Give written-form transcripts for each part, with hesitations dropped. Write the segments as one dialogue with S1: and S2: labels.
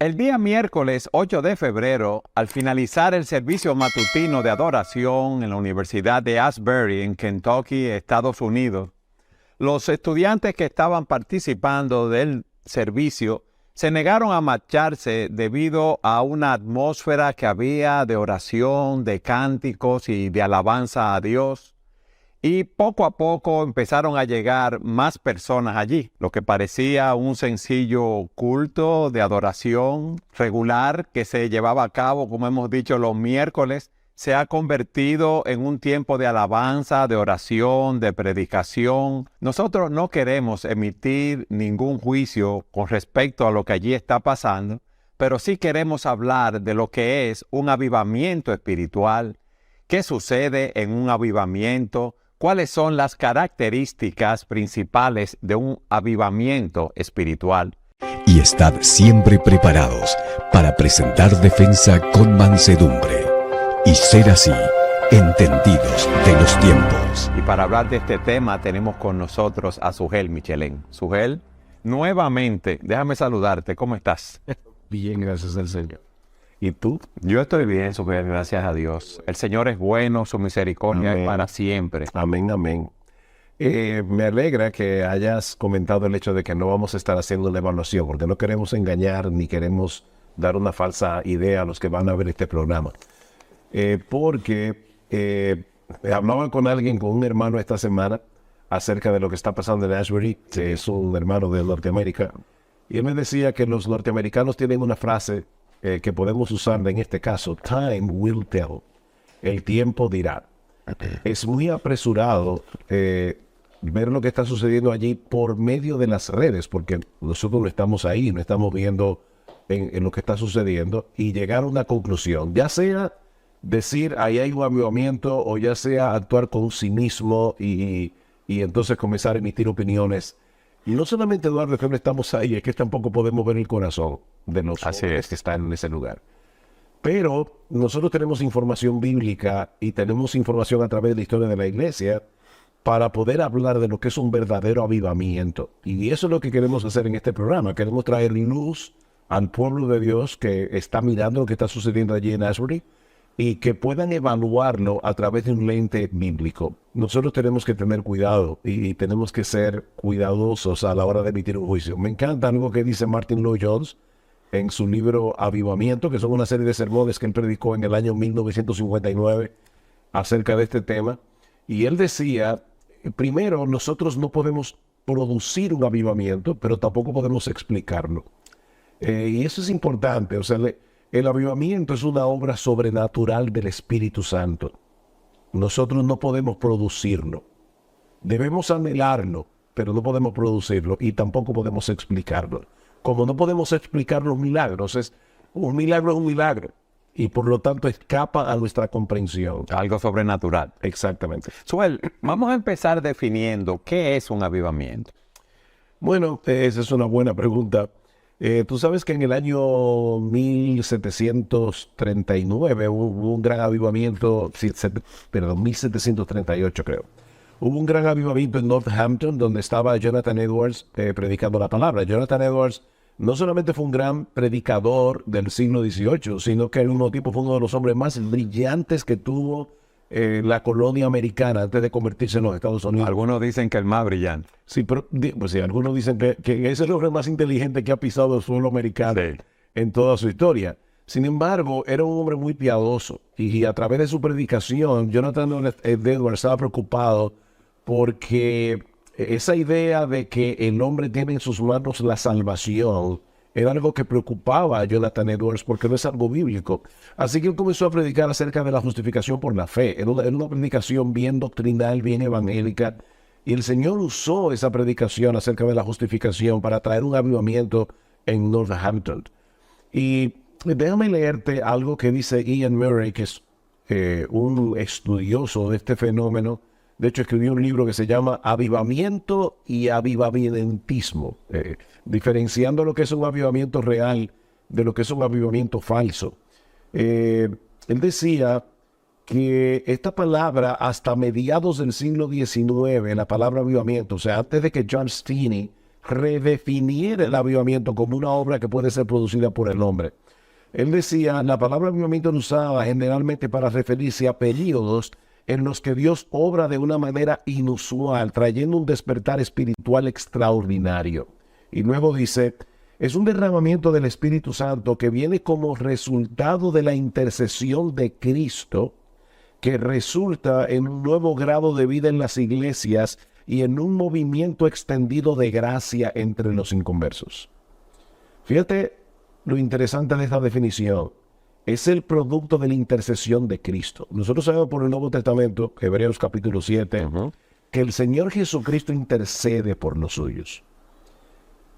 S1: El día miércoles 8 de febrero, al finalizar el servicio matutino de adoración en la Universidad de Asbury, en Kentucky, Estados Unidos, los estudiantes que estaban participando del servicio se negaron a marcharse debido a una atmósfera que había de oración, de cánticos y de alabanza a Dios. Y poco a poco empezaron a llegar más personas allí. Lo que parecía un sencillo culto de adoración regular que se llevaba a cabo, como hemos dicho, los miércoles, se ha convertido en un tiempo de alabanza, de oración, de predicación. Nosotros no queremos emitir ningún juicio con respecto a lo que allí está pasando, pero sí queremos hablar de lo que es un avivamiento espiritual. ¿Qué sucede en un avivamiento? ¿Cuáles son las características principales de un avivamiento espiritual?
S2: Y estad siempre preparados para presentar defensa con mansedumbre y ser así entendidos de los tiempos.
S1: Y para hablar de este tema tenemos con nosotros a Sugel Michelén. Sugel, nuevamente, déjame saludarte. ¿Cómo estás?
S3: Bien, gracias al Señor. ¿Y tú?
S1: Yo estoy bien, Sugel, gracias a Dios. El Señor es bueno, su misericordia es para siempre.
S3: Amén, amén. Me alegra que hayas comentado el hecho de que no vamos a estar haciendo una evaluación, porque no queremos engañar ni queremos dar una falsa idea a los que van a ver este programa. Hablaba con alguien, con un hermano esta semana, acerca de lo que está pasando en Asbury, que es un hermano de Norteamérica, y él me decía que los norteamericanos tienen una frase que podemos usar en este caso: time will tell, el tiempo dirá. Es muy apresurado ver lo que está sucediendo allí por medio de las redes, porque nosotros no estamos ahí, no estamos viendo en lo que está sucediendo, y llegar a una conclusión, ya sea decir ahí hay un avivamiento, o ya sea actuar con cinismo y entonces comenzar a emitir opiniones. Y no solamente, Eduardo, que no estamos ahí, es que tampoco podemos ver el corazón de los hombres que están en ese lugar. Pero nosotros tenemos información bíblica y tenemos información a través de la historia de la iglesia para poder hablar de lo que es un verdadero avivamiento. Y eso es lo que queremos hacer en este programa. Queremos traer luz al pueblo de Dios que está mirando lo que está sucediendo allí en Asbury, y que puedan evaluarlo a través de un lente bíblico. Nosotros tenemos que tener cuidado y tenemos que ser cuidadosos a la hora de emitir un juicio. Me encanta algo que dice Martin Lloyd-Jones en su libro Avivamiento, que son una serie de sermones que él predicó en el año 1959 acerca de este tema. Y él decía, primero, nosotros no podemos producir un avivamiento, pero tampoco podemos explicarlo. Y eso es importante. O sea, el avivamiento es una obra sobrenatural del Espíritu Santo. Nosotros no podemos producirlo. Debemos anhelarlo, pero no podemos producirlo, y tampoco podemos explicarlo. Como no podemos explicar los milagros, un milagro es un milagro, y por lo tanto escapa a nuestra comprensión.
S1: Algo sobrenatural.
S3: Exactamente.
S1: Suel, vamos a empezar definiendo qué es un avivamiento.
S3: Bueno, esa es una buena pregunta. Tú sabes que en el año 1739 hubo un gran avivamiento, 1738 creo. Hubo un gran avivamiento en Northampton, donde estaba Jonathan Edwards predicando la palabra. Jonathan Edwards no solamente fue un gran predicador del siglo XVIII, sino que al mismo tiempo fue uno de los hombres más brillantes que tuvo la colonia americana antes de convertirse en los Estados Unidos.
S1: Algunos dicen que el más brillante.
S3: Sí, pero pues sí, algunos dicen que es el hombre más inteligente que ha pisado el suelo americano en toda su historia. Sin embargo, era un hombre muy piadoso, y a través de su predicación, Jonathan Edwards estaba preocupado porque esa idea de que el hombre tiene en sus manos la salvación era algo que preocupaba a Jonathan Edwards, porque no es algo bíblico. Así que él comenzó a predicar acerca de la justificación por la fe. Era una predicación bien doctrinal, bien evangélica. Y el Señor usó esa predicación acerca de la justificación para traer un avivamiento en Northampton. Y déjame leerte algo que dice Ian Murray, que es un estudioso de este fenómeno. De hecho, escribió un libro que se llama Avivamiento y Avivamientismo, diferenciando lo que es un avivamiento real de lo que es un avivamiento falso. Él decía que esta palabra, hasta mediados del siglo XIX, la palabra avivamiento, o sea, antes de que John Steeney redefiniera el avivamiento como una obra que puede ser producida por el hombre. Él decía, la palabra avivamiento era usada generalmente para referirse a periodos en los que Dios obra de una manera inusual, trayendo un despertar espiritual extraordinario. Y luego dice, es un derramamiento del Espíritu Santo que viene como resultado de la intercesión de Cristo, que resulta en un nuevo grado de vida en las iglesias y en un movimiento extendido de gracia entre los inconversos. Fíjate lo interesante de esta definición. Es el producto de la intercesión de Cristo. Nosotros sabemos por el Nuevo Testamento, Hebreos capítulo 7, que el Señor Jesucristo intercede por los suyos.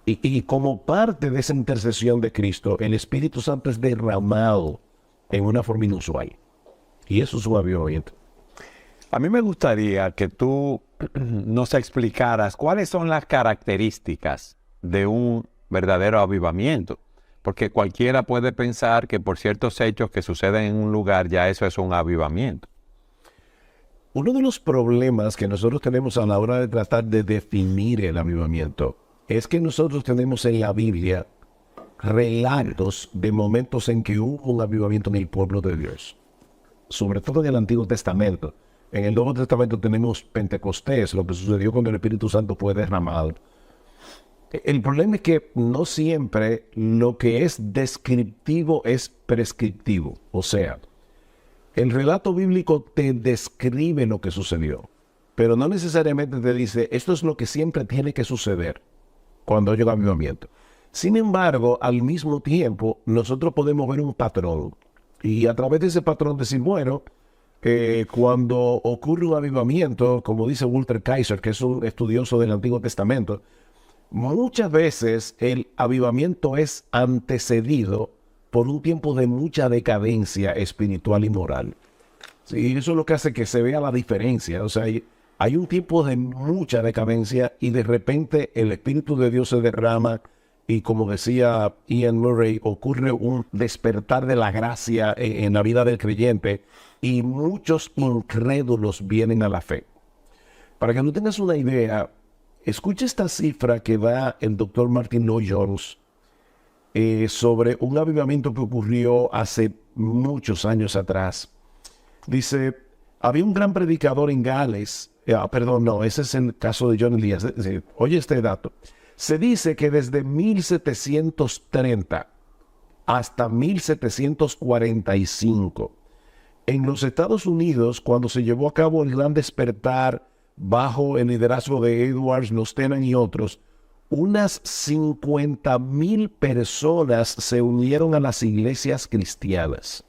S3: Y como parte de esa intercesión de Cristo, el Espíritu Santo es derramado en una forma inusual. Y eso es un avivamiento.
S1: A mí me gustaría que tú nos explicaras cuáles son las características de un verdadero avivamiento. Porque cualquiera puede pensar que por ciertos hechos que suceden en un lugar ya eso es un avivamiento.
S3: Uno de los problemas que nosotros tenemos a la hora de tratar de definir el avivamiento es que nosotros tenemos en la Biblia relatos de momentos en que hubo un avivamiento en el pueblo de Dios. Sobre todo en el Antiguo Testamento. En el Nuevo Testamento tenemos Pentecostés, lo que sucedió cuando el Espíritu Santo fue derramado. El problema es que no siempre lo que es descriptivo es prescriptivo. O sea, el relato bíblico te describe lo que sucedió, pero no necesariamente te dice, esto es lo que siempre tiene que suceder cuando llega el avivamiento. Sin embargo, al mismo tiempo, nosotros podemos ver un patrón. Y a través de ese patrón decir, bueno, cuando ocurre un avivamiento, como dice Walter Kaiser, que es un estudioso del Antiguo Testamento, muchas veces el avivamiento es antecedido por un tiempo de mucha decadencia espiritual y moral. Sí, eso es lo que hace que se vea la diferencia. O sea, hay un tiempo de mucha decadencia y de repente el Espíritu de Dios se derrama y, como decía Ian Murray, ocurre un despertar de la gracia en la vida del creyente y muchos incrédulos vienen a la fe. Para que no tengas una idea, escucha esta cifra que da el doctor Martin Lloyd-Jones sobre un avivamiento que ocurrió hace muchos años atrás. Dice, había un gran predicador en Gales, ese es el caso de John Elias. Oye este dato. Se dice que desde 1730 hasta 1745, en los Estados Unidos, cuando se llevó a cabo el gran despertar bajo el liderazgo de Edwards, Nostenan y otros, unas 50,000 personas se unieron a las iglesias cristianas.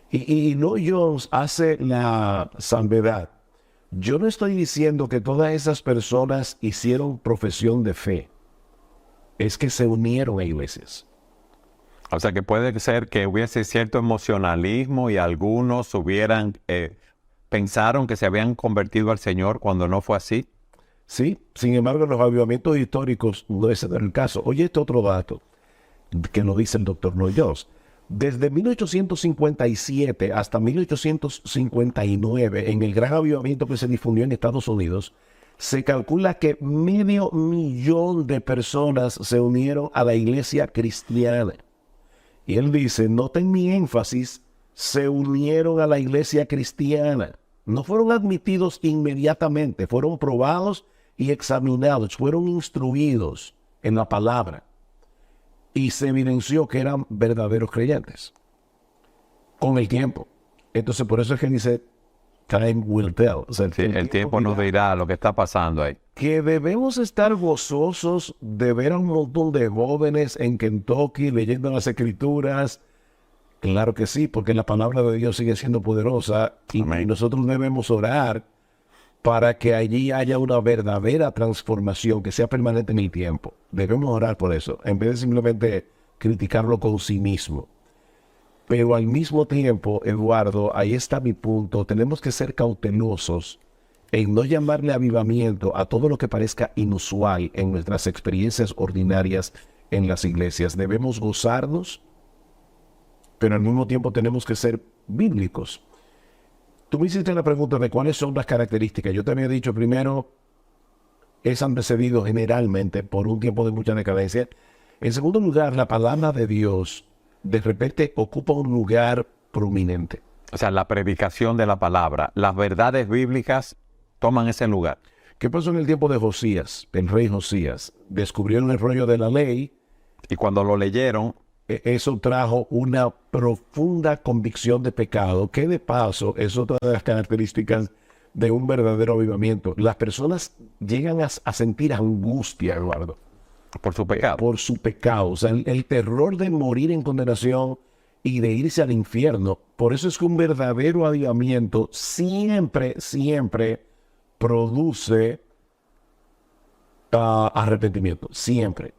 S3: Y Lloyd-Jones hace la salvedad. Yo no estoy diciendo que todas esas personas hicieron profesión de fe. Es que se unieron a iglesias.
S1: O sea que puede ser que hubiese cierto emocionalismo y algunos pensaron que se habían convertido al Señor cuando no fue así.
S3: Sí, sin embargo, los avivamientos históricos no es el caso. Oye, este otro dato que lo dice el doctor Lloyd-Jones. Desde 1857 hasta 1859, en el gran avivamiento que se difundió en Estados Unidos, se calcula que 500,000 de personas se unieron a la iglesia cristiana. Y él dice, noten mi énfasis, se unieron a la iglesia cristiana. No fueron admitidos inmediatamente, fueron probados y examinados, fueron instruidos en la palabra. Y se evidenció que eran verdaderos creyentes con el tiempo. Entonces, por eso es que dice, time will tell. O sea,
S1: el tiempo nos dirá lo que está pasando ahí.
S3: Que debemos estar gozosos de ver a un montón de jóvenes en Kentucky leyendo las Escrituras. Claro que sí, porque la palabra de Dios sigue siendo poderosa y nosotros debemos orar para que allí haya una verdadera transformación que sea permanente en el tiempo. Debemos orar por eso, en vez de simplemente criticarlo con cinismo. Pero al mismo tiempo, Eduardo, ahí está mi punto, tenemos que ser cautelosos en no llamarle avivamiento a todo lo que parezca inusual en nuestras experiencias ordinarias en las iglesias. Debemos gozarnos, pero al mismo tiempo tenemos que ser bíblicos. Tú me hiciste la pregunta de cuáles son las características. Yo te había dicho primero es antecedido generalmente por un tiempo de mucha decadencia. En segundo lugar, la palabra de Dios de repente ocupa un lugar prominente.
S1: O sea, la predicación de la palabra, las verdades bíblicas toman ese lugar.
S3: ¿Qué pasó en el tiempo de Josías? El rey Josías descubrieron el rollo de la ley.
S1: Y cuando lo leyeron,
S3: Eso trajo una profunda convicción de pecado, que de paso es otra de las características de un verdadero avivamiento. Las personas llegan a sentir angustia, Eduardo,
S1: por su pecado.
S3: por su pecado. O sea, el terror de morir en condenación y de irse al infierno. Por eso es que un verdadero avivamiento siempre produce arrepentimiento. Siempre.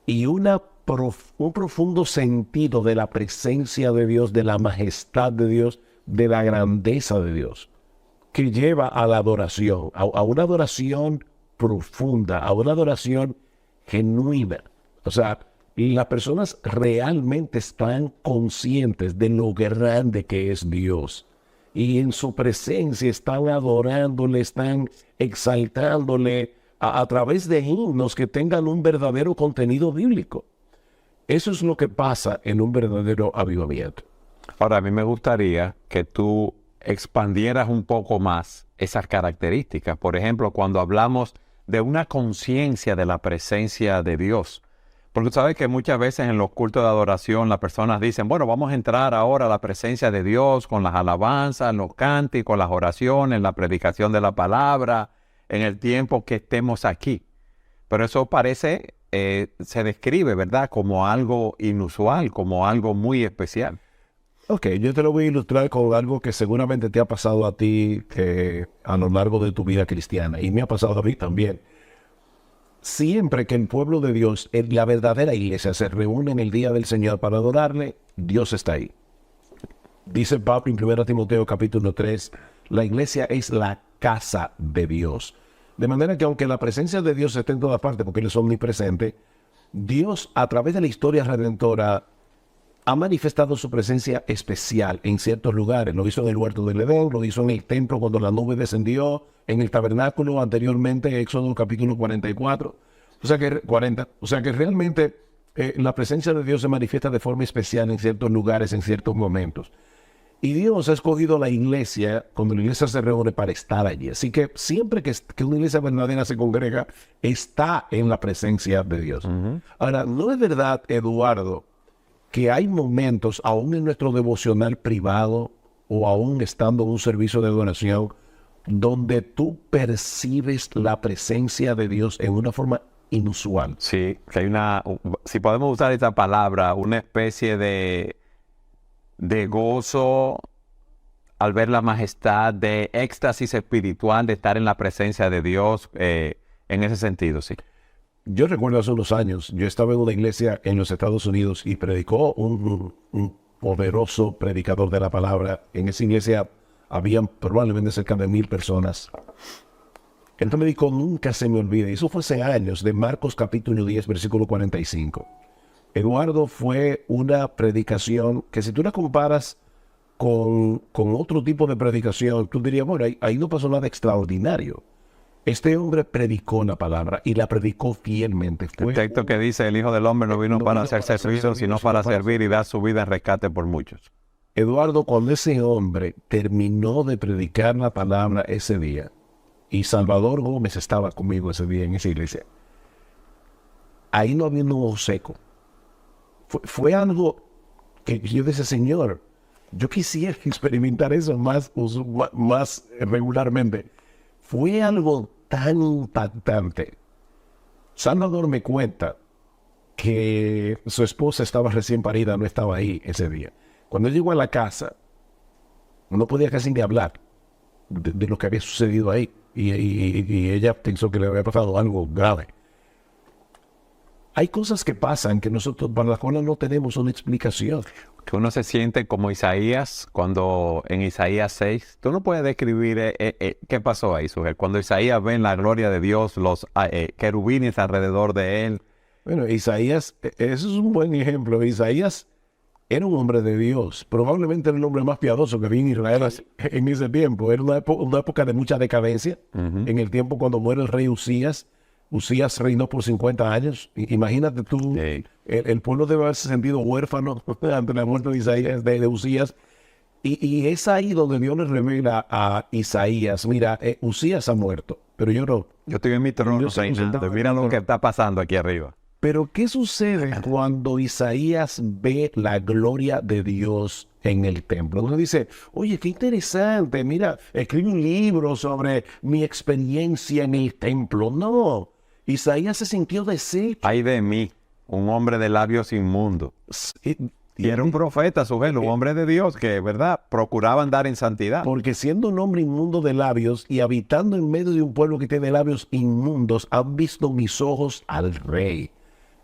S3: Y un profundo sentido de la presencia de Dios, de la majestad de Dios, de la grandeza de Dios, que lleva a la adoración, a una adoración profunda, a una adoración genuina. O sea, las personas realmente están conscientes de lo grande que es Dios. Y en su presencia están adorándole, están exaltándole a través de himnos que tengan un verdadero contenido bíblico. Eso es lo que pasa en un verdadero avivamiento.
S1: Ahora, a mí me gustaría que tú expandieras un poco más esas características. Por ejemplo, cuando hablamos de una conciencia de la presencia de Dios. Porque sabes que muchas veces en los cultos de adoración las personas dicen, bueno, vamos a entrar ahora a la presencia de Dios con las alabanzas, los cánticos, las oraciones, la predicación de la palabra, en el tiempo que estemos aquí. Pero eso parece, se describe, ¿verdad?, como algo inusual, como algo muy especial.
S3: Ok, yo te lo voy a ilustrar con algo que seguramente te ha pasado a ti a lo largo de tu vida cristiana, y me ha pasado a mí también. Siempre que el pueblo de Dios, la verdadera iglesia, se reúne en el día del Señor para adorarle, Dios está ahí. Dice Pablo en 1 Timoteo capítulo 3, la iglesia es la casa de Dios. De manera que aunque la presencia de Dios esté en todas partes, porque Él es omnipresente, Dios a través de la historia redentora ha manifestado su presencia especial en ciertos lugares. Lo hizo en el huerto del Edén, lo hizo en el templo cuando la nube descendió, en el tabernáculo anteriormente, Éxodo capítulo 44, o sea que realmente la presencia de Dios se manifiesta de forma especial en ciertos lugares, en ciertos momentos. Y Dios ha escogido la iglesia, cuando la iglesia se reúne, para estar allí. Así que siempre que una iglesia verdadera se congrega, está en la presencia de Dios. Ahora, ¿no es verdad, Eduardo, que hay momentos, aún en nuestro devocional privado o aún estando en un servicio de adoración, donde tú percibes la presencia de Dios en una forma inusual?
S1: Sí, que hay si podemos usar esta palabra, una especie de gozo al ver la majestad, de éxtasis espiritual, de estar en la presencia de Dios, en ese sentido, sí.
S3: Yo recuerdo hace unos años, yo estaba en una iglesia en los Estados Unidos y predicó un poderoso predicador de la palabra. En esa iglesia habían probablemente cerca de 1,000 personas. Entonces me dijo, nunca se me olvide, y eso fue hace años, de Marcos capítulo 10, versículo 45. Eduardo, fue una predicación que si tú la comparas con otro tipo de predicación, tú dirías, bueno, ahí no pasó nada extraordinario. Este hombre predicó la palabra y la predicó fielmente.
S1: El texto que dice, el Hijo del Hombre no vino para ser servido, sino para servir y dar su vida en rescate por muchos.
S3: Eduardo, cuando ese hombre terminó de predicar la palabra ese día, y Salvador Gómez estaba conmigo ese día en esa iglesia, ahí no había un ojo seco. Fue algo que yo decía, Señor, yo quisiera experimentar eso más regularmente. Fue algo tan impactante. Salvador me cuenta que su esposa estaba recién parida, no estaba ahí ese día. Cuando llegó a la casa, no podía casi ni hablar de lo que había sucedido ahí. Y ella pensó que le había pasado algo grave. Hay cosas que pasan que nosotros, para las cuales no tenemos una explicación.
S1: Que uno se siente como Isaías, cuando en Isaías 6, tú no puedes describir qué pasó ahí, Sujel. Cuando Isaías ve la gloria de Dios, los querubines alrededor de él.
S3: Bueno, Isaías, eso es un buen ejemplo. Isaías era un hombre de Dios. Probablemente era el hombre más piadoso que había en Israel en ese tiempo. Era una época de mucha decadencia. En el tiempo cuando muere el rey Usías. Usías reinó por 50 años. Imagínate tú, el pueblo debe haberse sentido huérfano ante la muerte de Isaías, de Usías. Y es ahí donde Dios le revela a Isaías, mira, Usías ha muerto, pero yo no.
S1: Yo estoy en mi trono reinando. Mira lo que está pasando aquí arriba.
S3: Pero ¿qué sucede cuando Isaías ve la gloria de Dios en el templo? Uno dice, oye, qué interesante, mira, escribe un libro sobre mi experiencia en el templo. No, Isaías se sintió deshecho.
S1: Ay de mí, un hombre de labios inmundos. Y era un profeta, a su vez, un hombre de Dios que, ¿verdad?, procuraba andar en santidad.
S3: Porque siendo un hombre inmundo de labios y habitando en medio de un pueblo que tiene labios inmundos, han visto mis ojos al rey.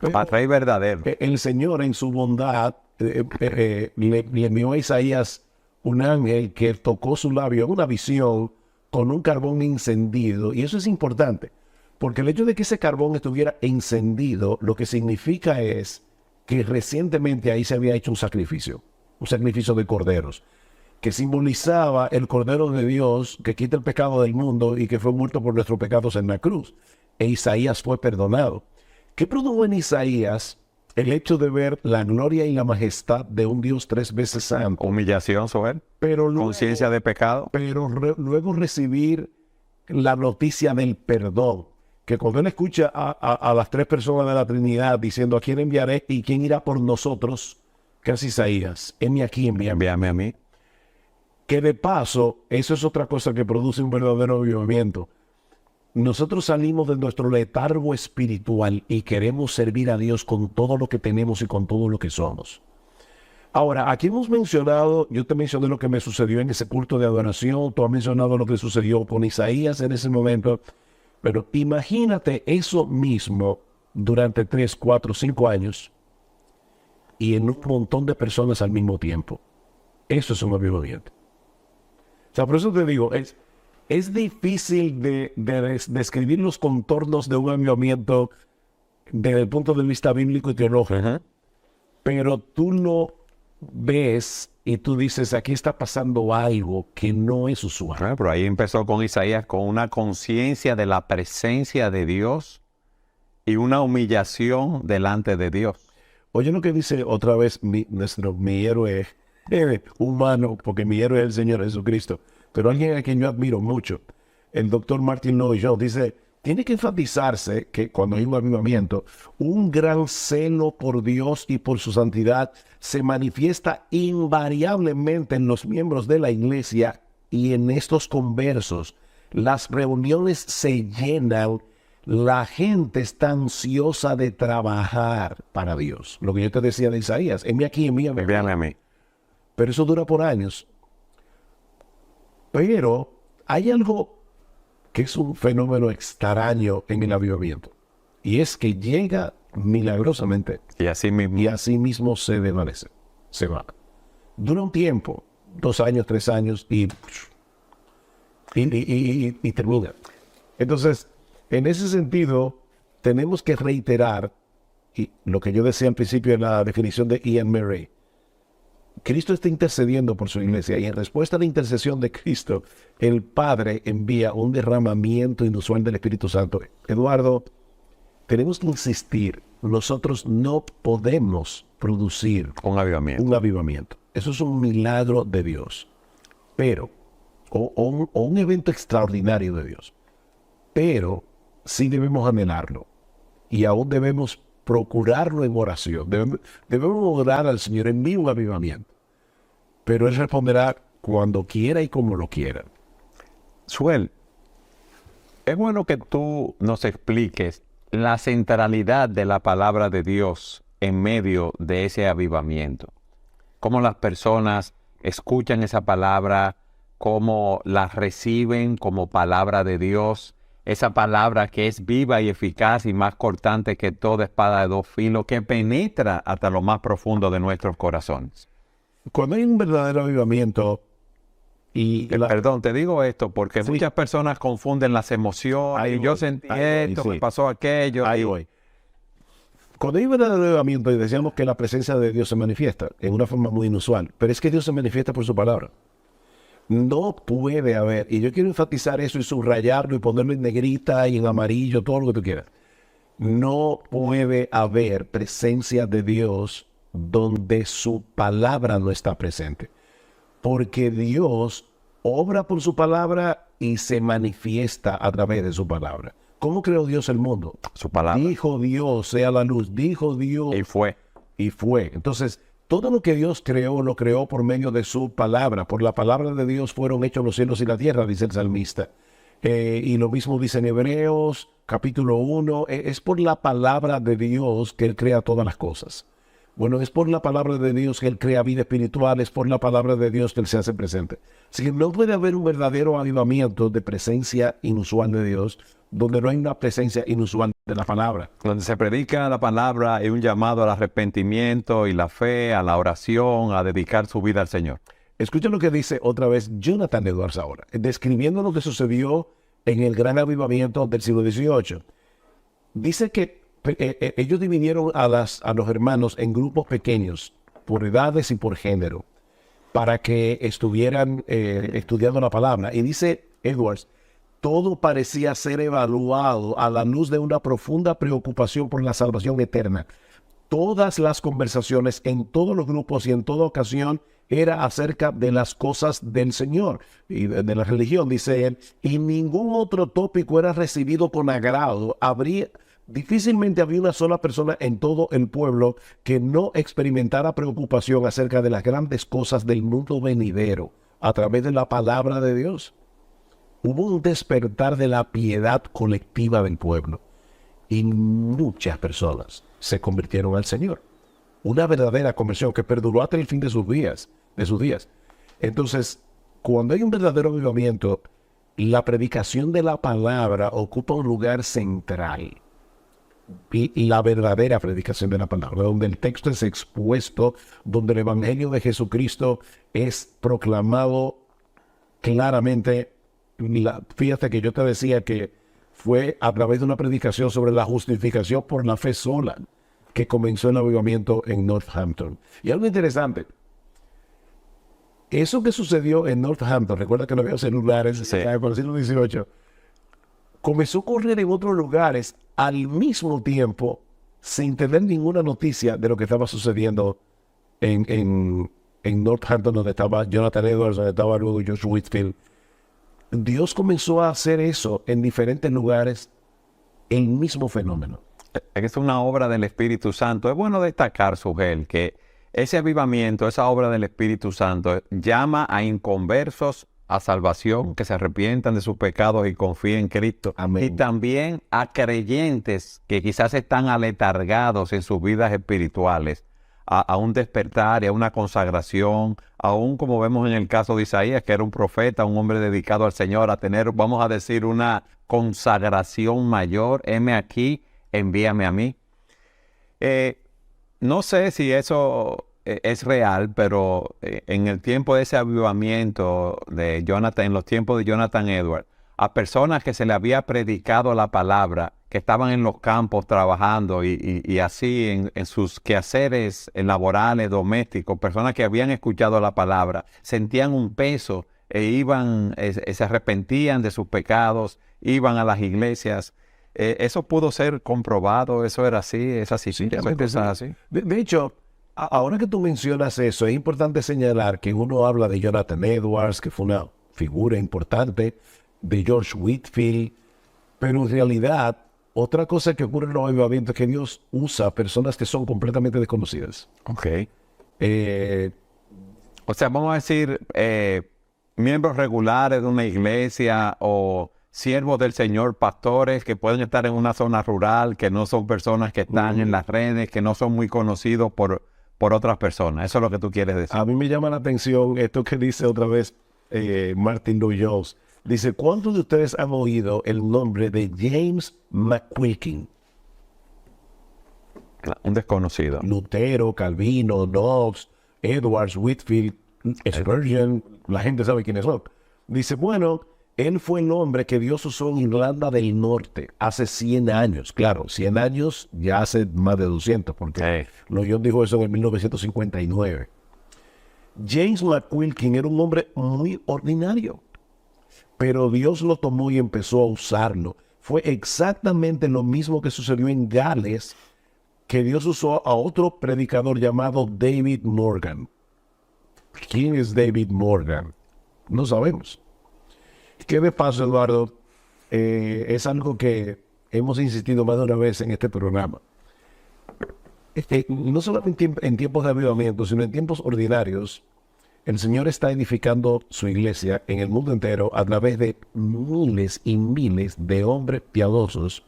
S1: Al rey verdadero.
S3: El Señor en su bondad le envió a Isaías un ángel que tocó su labio en una visión con un carbón encendido. Y eso es importante, porque el hecho de que ese carbón estuviera encendido, lo que significa es que recientemente ahí se había hecho un sacrificio de corderos, que simbolizaba el Cordero de Dios que quita el pecado del mundo y que fue muerto por nuestros pecados en la cruz. E Isaías fue perdonado. ¿Qué produjo en Isaías el hecho de ver la gloria y la majestad de un Dios 3 veces santo?
S1: Humillación sobre él.
S3: Pero
S1: conciencia de pecado.
S3: Pero luego recibir la noticia del perdón. Que cuando él escucha a las 3 personas de la Trinidad diciendo, ¿a quién enviaré y quién irá por nosotros? ¿Qué hace Isaías? Heme aquí,
S1: envíame a mí.
S3: Que de paso, eso es otra cosa que produce un verdadero avivamiento. Nosotros salimos de nuestro letargo espiritual y queremos servir a Dios con todo lo que tenemos y con todo lo que somos. Ahora, aquí hemos mencionado, yo te mencioné lo que me sucedió en ese culto de adoración, tú has mencionado lo que sucedió con Isaías en ese momento. Pero imagínate eso mismo durante 3, 4, 5 años y en un montón de personas al mismo tiempo. Eso es un avivamiento. O sea, por eso te digo, es difícil de describir los contornos de un avivamiento desde el punto de vista bíblico y teológico. Pero tú lo ves y tú dices, aquí está pasando algo que no es usual.
S1: Pero ahí empezó con Isaías con una conciencia de la presencia de Dios y una humillación delante de Dios.
S3: Oye lo que dice otra vez mi héroe humano, porque mi héroe es el Señor Jesucristo, pero alguien a quien yo admiro mucho, el doctor Martin Lloyd-Jones, dice, tiene que enfatizarse que cuando hay un avivamiento, un gran celo por Dios y por su santidad se manifiesta invariablemente en los miembros de la iglesia y en estos conversos. Las reuniones se llenan, la gente está ansiosa de trabajar para Dios. Lo que yo te decía de Isaías, envíame aquí, envíame
S1: a mí.
S3: Pero eso dura por años. Pero hay algo que es un fenómeno extraño en el avivamiento. Y es que llega milagrosamente.
S1: Y así
S3: mismo se desvanece. Se va. Dura un tiempo, 2 años, 3 años y termina. Entonces, en ese sentido, tenemos que reiterar y lo que yo decía al principio en la definición de Ian Murray. Cristo está intercediendo por su iglesia y en respuesta a la intercesión de Cristo, el Padre envía un derramamiento inusual del Espíritu Santo. Eduardo, tenemos que insistir, nosotros no podemos producir
S1: un
S3: avivamiento. Eso es un milagro de Dios, pero, o un evento extraordinario de Dios, pero sí debemos anhelarlo y aún debemos procurarlo en oración. Debemos orar al Señor, envíe un avivamiento. Pero Él responderá cuando quiera y como lo quiera.
S1: Suel, es bueno que tú nos expliques la centralidad de la palabra de Dios en medio de ese avivamiento. Cómo las personas escuchan esa palabra, cómo la reciben como palabra de Dios. Esa palabra que es viva y eficaz y más cortante que toda espada de 2 filos, que penetra hasta lo más profundo de nuestros corazones.
S3: Cuando hay un verdadero avivamiento
S1: Perdón, te digo esto porque muchas personas confunden las emociones. Yo sentí esto, me pasó aquello.
S3: Ahí voy. Cuando hay un verdadero avivamiento, y decíamos que la presencia de Dios se manifiesta en una forma muy inusual, pero es que Dios se manifiesta por su palabra. No puede haber, y yo quiero enfatizar eso y subrayarlo y ponerlo en negrita y en amarillo, todo lo que tú quieras. No puede haber presencia de Dios donde su palabra no está presente. Porque Dios obra por su palabra y se manifiesta a través de su palabra. ¿Cómo creó Dios el mundo?
S1: Su palabra.
S3: Dijo Dios, sea la luz. Dijo Dios.
S1: Y fue.
S3: Y fue. Entonces, todo lo que Dios creó, lo creó por medio de su palabra. Por la palabra de Dios fueron hechos los cielos y la tierra, dice el salmista. Y lo mismo dice en Hebreos, capítulo 1. Es por la palabra de Dios que Él crea todas las cosas. Bueno, es por la palabra de Dios que Él crea vida espiritual, es por la palabra de Dios que Él se hace presente. Así que no puede haber un verdadero avivamiento de presencia inusual de Dios, donde no hay una presencia inusual de la palabra.
S1: Donde se predica la palabra, hay un llamado al arrepentimiento y la fe, a la oración, a dedicar su vida al Señor.
S3: Escucha lo que dice otra vez Jonathan Edwards ahora, describiendo lo que sucedió en el gran avivamiento del siglo XVIII. Dice que ellos dividieron a los hermanos en grupos pequeños, por edades y por género, para que estuvieran estudiando la palabra. Y dice Edwards, todo parecía ser evaluado a la luz de una profunda preocupación por la salvación eterna. Todas las conversaciones en todos los grupos y en toda ocasión era acerca de las cosas del Señor y de la religión, dice él, y ningún otro tópico era recibido con agrado. Difícilmente había una sola persona en todo el pueblo que no experimentara preocupación acerca de las grandes cosas del mundo venidero a través de la palabra de Dios. Hubo un despertar de la piedad colectiva del pueblo y muchas personas se convirtieron al Señor. Una verdadera conversión que perduró hasta el fin de sus días. Entonces, cuando hay un verdadero avivamiento, la predicación de la palabra ocupa un lugar central. Y la verdadera predicación de la palabra, donde el texto es expuesto, donde el evangelio de Jesucristo es proclamado claramente. Fíjate que yo te decía que fue a través de una predicación sobre la justificación por la fe sola que comenzó el avivamiento en Northampton. Y algo interesante, eso que sucedió en Northampton, recuerda que no había celulares por el siglo XVIII, comenzó a ocurrir en otros lugares al mismo tiempo, sin tener ninguna noticia de lo que estaba sucediendo en Northampton, donde estaba Jonathan Edwards, donde estaba luego George Whitefield. Dios comenzó a hacer eso en diferentes lugares, el mismo fenómeno.
S1: Es una obra del Espíritu Santo. Es bueno destacar, Sugel, que ese avivamiento, esa obra del Espíritu Santo, llama a inconversos a salvación, que se arrepientan de sus pecados y confíen en Cristo.
S3: Amén.
S1: Y también a creyentes que quizás están aletargados en sus vidas espirituales, a un despertar y a una consagración, aún como vemos en el caso de Isaías, que era un profeta, un hombre dedicado al Señor, a tener, vamos a decir, una consagración mayor. Heme aquí, envíame a mí. No sé si eso es real, pero en el tiempo de ese avivamiento de Jonathan, en los tiempos de Jonathan Edwards, a personas que se le había predicado la palabra, que estaban en los campos trabajando y así en sus quehaceres laborales, domésticos, personas que habían escuchado la palabra, sentían un peso se arrepentían de sus pecados, iban a las iglesias. Eso pudo ser comprobado, eso era así, es así.
S3: Sí,
S1: Así.
S3: De hecho, ahora que tú mencionas eso, es importante señalar que uno habla de Jonathan Edwards, que fue una figura importante, de George Whitefield, pero en realidad, otra cosa que ocurre en los avivamientos es que Dios usa personas que son completamente desconocidas.
S1: Ok. O sea, vamos a decir, miembros regulares de una iglesia o siervos del Señor, pastores que pueden estar en una zona rural, que no son personas que están en las redes, que no son muy conocidos por otras personas. Eso es lo que tú quieres decir.
S3: A mí me llama la atención esto que dice otra vez Martin Lloyd-Jones. Dice, ¿cuántos de ustedes han oído el nombre de James McQuilkin?
S1: Un desconocido.
S3: Lutero, Calvino, Knox, Edwards, Whitefield, Spurgeon, la gente sabe quiénes son. Dice, bueno, Él fue el hombre que Dios usó en Irlanda del Norte hace 100 años. Claro, 100 años ya hace más de 200, porque John dijo eso en el 1959. James McQuilkin era un hombre muy ordinario, pero Dios lo tomó y empezó a usarlo. Fue exactamente lo mismo que sucedió en Gales, que Dios usó a otro predicador llamado David Morgan. ¿Quién es David Morgan? No sabemos. ¿Qué de paso, Eduardo? Es algo que hemos insistido más de una vez en este programa. No solamente en tiempos de avivamiento, sino en tiempos ordinarios, el Señor está edificando su iglesia en el mundo entero a través de miles y miles de hombres piadosos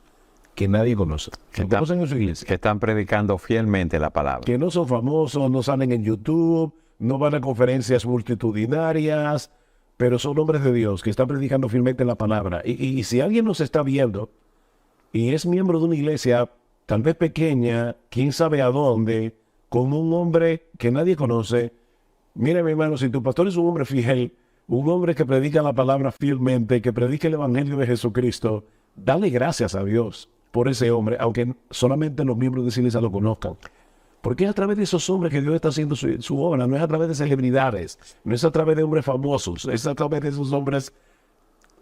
S3: que nadie conoce.
S1: Que
S3: conocen en su iglesia.
S1: Que están predicando fielmente la palabra.
S3: Que no son famosos, no salen en YouTube, no van a conferencias multitudinarias, pero son hombres de Dios que están predicando fielmente la palabra. Y si alguien nos está viendo y es miembro de una iglesia, tal vez pequeña, quién sabe a dónde, con un hombre que nadie conoce, mira, mi hermano, si tu pastor es un hombre fiel, un hombre que predica la palabra fielmente, que predica el evangelio de Jesucristo, dale gracias a Dios por ese hombre, aunque solamente los miembros de esa iglesia lo conozcan. Porque es a través de esos hombres que Dios está haciendo su obra, no es a través de celebridades, no es a través de hombres famosos, es a través de esos hombres.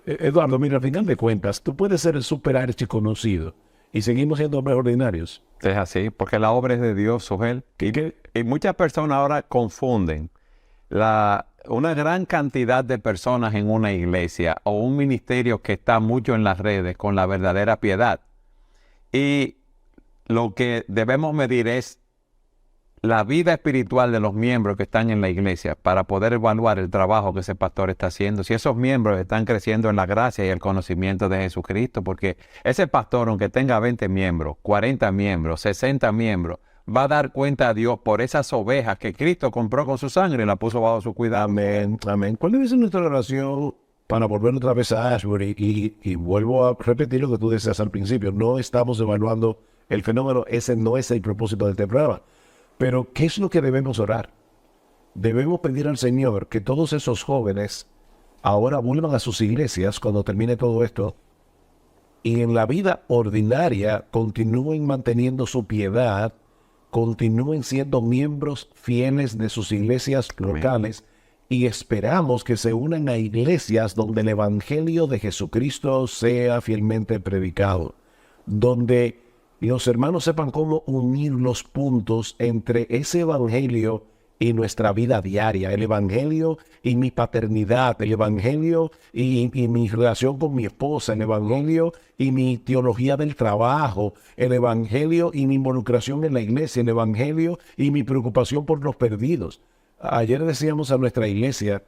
S3: Eduardo, mira, al final de cuentas, tú puedes ser el super archiconocido y seguimos siendo hombres ordinarios.
S1: Es así, porque la obra es de Dios, Sujel. Y muchas personas ahora confunden una gran cantidad de personas en una iglesia o un ministerio que está mucho en las redes con la verdadera piedad. Y lo que debemos medir es la vida espiritual de los miembros que están en la iglesia para poder evaluar el trabajo que ese pastor está haciendo. Si esos miembros están creciendo en la gracia y el conocimiento de Jesucristo, porque ese pastor, aunque tenga 20 miembros, 40 miembros, 60 miembros, va a dar cuenta a Dios por esas ovejas que Cristo compró con su sangre y la puso bajo su cuidado.
S3: Amén, amén. ¿Cuál debe ser nuestra oración para volver otra vez a Ashbury? Y vuelvo a repetir lo que tú decías al principio. No estamos evaluando el fenómeno. Ese no es el propósito de este programa. Pero, ¿qué es lo que debemos orar? Debemos pedir al Señor que todos esos jóvenes ahora vuelvan a sus iglesias cuando termine todo esto y en la vida ordinaria continúen manteniendo su piedad, continúen siendo miembros fieles de sus iglesias locales y esperamos que se unan a iglesias donde el evangelio de Jesucristo sea fielmente predicado, donde los hermanos sepan cómo unir los puntos entre ese evangelio y nuestra vida diaria, el evangelio y mi paternidad, el evangelio y mi relación con mi esposa, el evangelio y mi teología del trabajo, el evangelio y mi involucración en la iglesia, el evangelio y mi preocupación por los perdidos. Ayer decíamos a nuestra iglesia,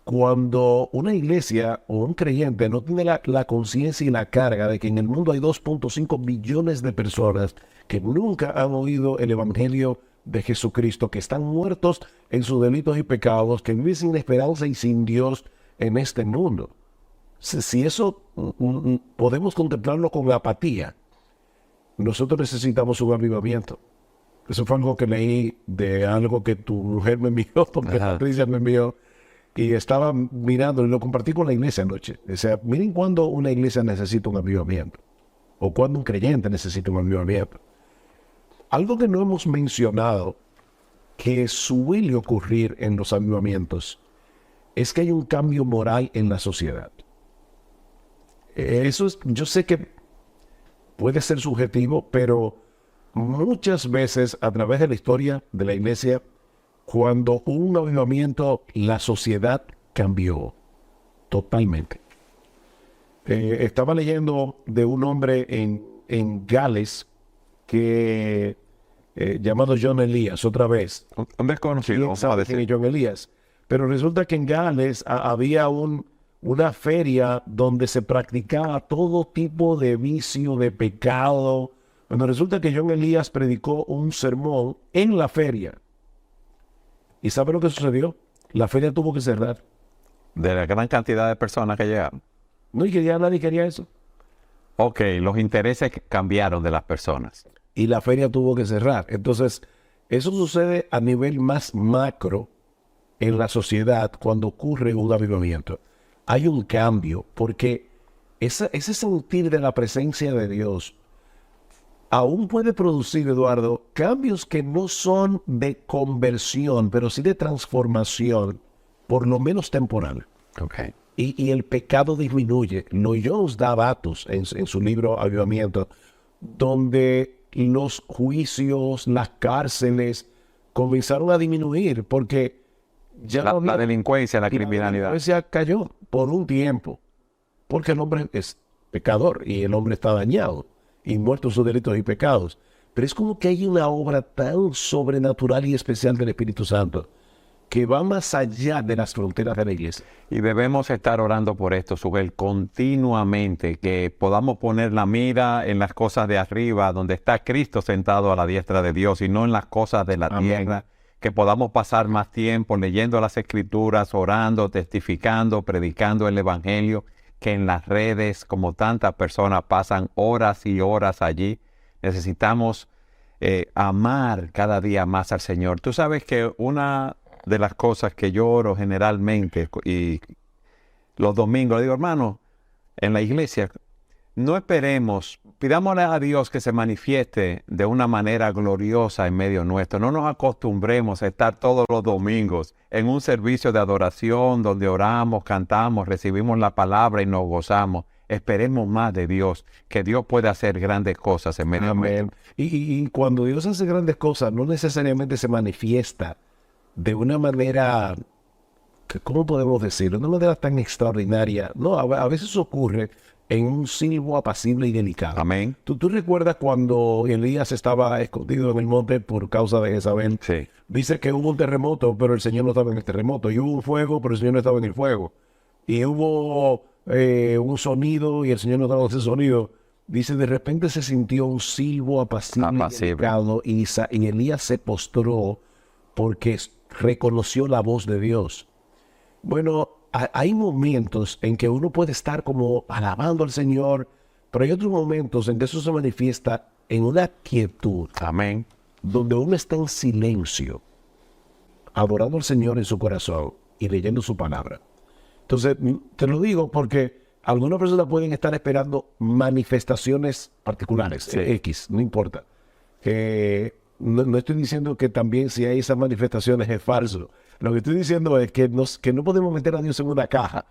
S3: cuando una iglesia o un creyente no tiene la conciencia y la carga de que en el mundo hay 2.5 millones de personas que nunca han oído el evangelio de Jesucristo, que están muertos en sus delitos y pecados, que viven sin esperanza y sin Dios en este mundo. Si eso podemos contemplarlo con apatía, nosotros necesitamos un avivamiento. Eso fue algo que leí de algo que tu mujer me envió, porque Patricia me envió, y estaba mirando y lo compartí con la iglesia anoche. O sea, miren cuando una iglesia necesita un avivamiento, o cuando un creyente necesita un avivamiento. Algo que no hemos mencionado, que suele ocurrir en los avivamientos, es que hay un cambio moral en la sociedad. Eso es, yo sé que puede ser subjetivo, pero muchas veces a través de la historia de la iglesia, cuando hubo un avivamiento, la sociedad cambió totalmente. Estaba leyendo de un hombre en Gales que llamado John Elias, otra vez.
S1: Un desconocido,
S3: ¿Quién sabe quién es John Elias? Pero resulta que en Gales había una feria donde se practicaba todo tipo de vicio, de pecado. Bueno, resulta que John Elias predicó un sermón en la feria. ¿Y sabe lo que sucedió? La feria tuvo que cerrar.
S1: De la gran cantidad de personas que llegaron.
S3: No, y que ya nadie quería eso.
S1: Ok, los intereses cambiaron de las personas.
S3: Y la feria tuvo que cerrar. Entonces, eso sucede a nivel más macro en la sociedad cuando ocurre un avivamiento. hay un cambio, porque ese sentir de la presencia de Dios aún puede producir, Eduardo, cambios que no son de conversión, pero sí de transformación, por lo menos temporal.
S1: Okay.
S3: Y el pecado disminuye. Lloyd Jones da datos en su libro Avivamiento, donde los juicios, las cárceles comenzaron a disminuir, porque ya
S1: La delincuencia, la criminalidad.
S3: la delincuencia cayó por un tiempo, porque el hombre es pecador y el hombre está dañado y muerto en sus delitos y pecados. Pero es como que hay una obra tan sobrenatural y especial del Espíritu Santo que va más allá de las fronteras de la iglesia.
S1: Y debemos estar orando por esto, Subel, continuamente, que podamos poner la mira en las cosas de arriba, donde está Cristo sentado a la diestra de Dios, y no en las cosas de la tierra. Que podamos pasar más tiempo leyendo las Escrituras, orando, testificando, predicando el Evangelio, que en las redes, como tantas personas pasan horas y horas allí. Necesitamos amar cada día más al Señor. Tú sabes que una de las cosas que yo oro generalmente y los domingos, le digo, hermano, en la iglesia, no esperemos, pidámosle a Dios que se manifieste de una manera gloriosa en medio nuestro. No nos acostumbremos a estar todos los domingos en un servicio de adoración donde oramos, cantamos, recibimos la palabra y nos gozamos. Esperemos más de Dios, que Dios puede hacer grandes cosas en medio nuestro.
S3: Y cuando Dios hace grandes cosas, no necesariamente se manifiesta de una manera, ¿cómo podemos decirlo? De una manera tan extraordinaria. No, a veces ocurre en un silbo apacible y delicado.
S1: Amén.
S3: ¿Tú recuerdas cuando Elías estaba escondido en el monte por causa de Jezabel?
S1: Sí.
S3: Dice que hubo un terremoto, pero el Señor no estaba en el terremoto. Y hubo un fuego, pero el Señor no estaba en el fuego. Y hubo un sonido y el Señor no estaba en ese sonido. Dice, de repente se sintió un silbo apacible. Y delicado, y Elías se postró porque reconoció la voz de Dios. Bueno, hay momentos en que uno puede estar como alabando al Señor, pero hay otros momentos en que eso se manifiesta en una quietud.
S1: Amén.
S3: Donde uno está en silencio, adorando al Señor en su corazón y leyendo su palabra. Entonces, te lo digo porque algunas personas pueden estar esperando manifestaciones particulares,
S1: Sí.
S3: X, no importa. No estoy diciendo que también si hay esas manifestaciones es falso. Lo que estoy diciendo es que no podemos meter a Dios en una caja.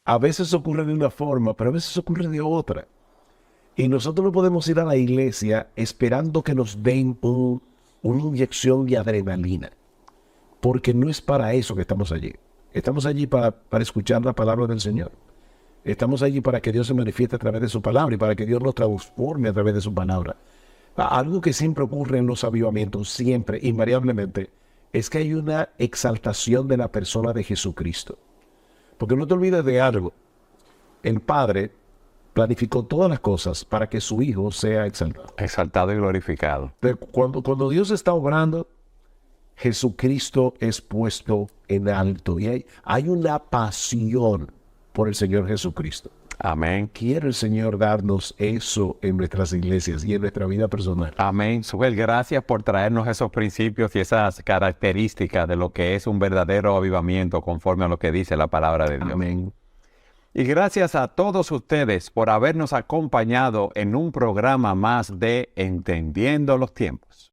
S3: A veces ocurre de una forma, pero a veces ocurre de otra. Y nosotros no podemos ir a la iglesia esperando que nos den una inyección de adrenalina. Porque no es para eso que estamos allí. Estamos allí para escuchar la palabra del Señor. Estamos allí para que Dios se manifieste a través de su palabra y para que Dios nos transforme a través de su palabra. Algo que siempre ocurre en los avivamientos, siempre, invariablemente, es que hay una exaltación de la persona de Jesucristo. Porque no te olvides de algo. El Padre planificó todas las cosas para que su Hijo sea exaltado.
S1: Exaltado y glorificado.
S3: Cuando Dios está obrando, Jesucristo es puesto en alto. Y hay una pasión por el Señor Jesucristo.
S1: Amén.
S3: Quiere el Señor darnos eso en nuestras iglesias y en nuestra vida personal.
S1: Amén. Suel, gracias por traernos esos principios y esas características de lo que es un verdadero avivamiento conforme a lo que dice la palabra de Dios.
S3: Amén.
S1: Y gracias a todos ustedes por habernos acompañado en un programa más de Entendiendo los Tiempos.